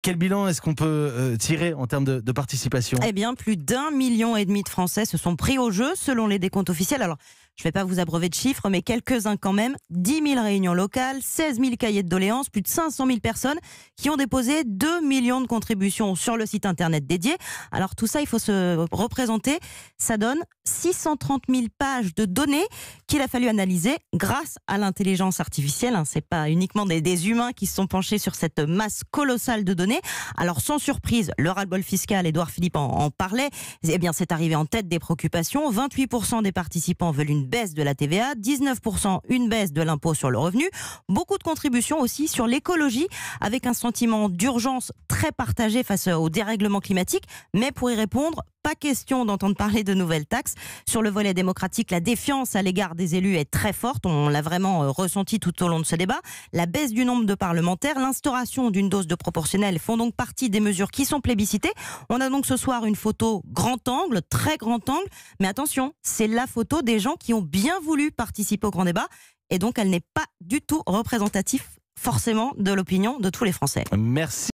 Quel bilan est-ce qu'on peut tirer en termes de participation ? Eh bien, plus d'1,5 million de Français se sont pris au jeu, selon les décomptes officiels. Alors, je ne vais pas vous abreuver de chiffres, mais quelques-uns quand même. 10 000 réunions locales, 16 000 cahiers de doléances, plus de 500 000 personnes qui ont déposé 2 millions de contributions sur le site internet dédié. Alors tout ça, il faut se représenter. Ça donne 630 000 pages de données qu'il a fallu analyser grâce à l'intelligence artificielle. Ce n'est pas uniquement des humains qui se sont penchés sur cette masse colossale de données. Alors sans surprise, le ras-le-bol fiscal, Édouard Philippe en parlait, eh bien c'est arrivé en tête des préoccupations. 28% des participants veulent une baisse de la TVA, 19% une baisse de l'impôt sur le revenu. Beaucoup de contributions aussi sur l'écologie, avec un sentiment d'urgence très partagé face au dérèglement climatique. Mais pour y répondre, pas question d'entendre parler de nouvelles taxes. Sur le volet démocratique, la défiance à l'égard des élus est très forte. On l'a vraiment ressenti tout au long de ce débat. La baisse du nombre de parlementaires, l'instauration d'une dose de proportionnelle font donc partie des mesures qui sont plébiscitées. On a donc ce soir une photo grand angle, très grand angle. Mais attention, c'est la photo des gens qui ont bien voulu participer au grand débat. Et donc, elle n'est pas du tout représentative forcément de l'opinion de tous les Français. Merci.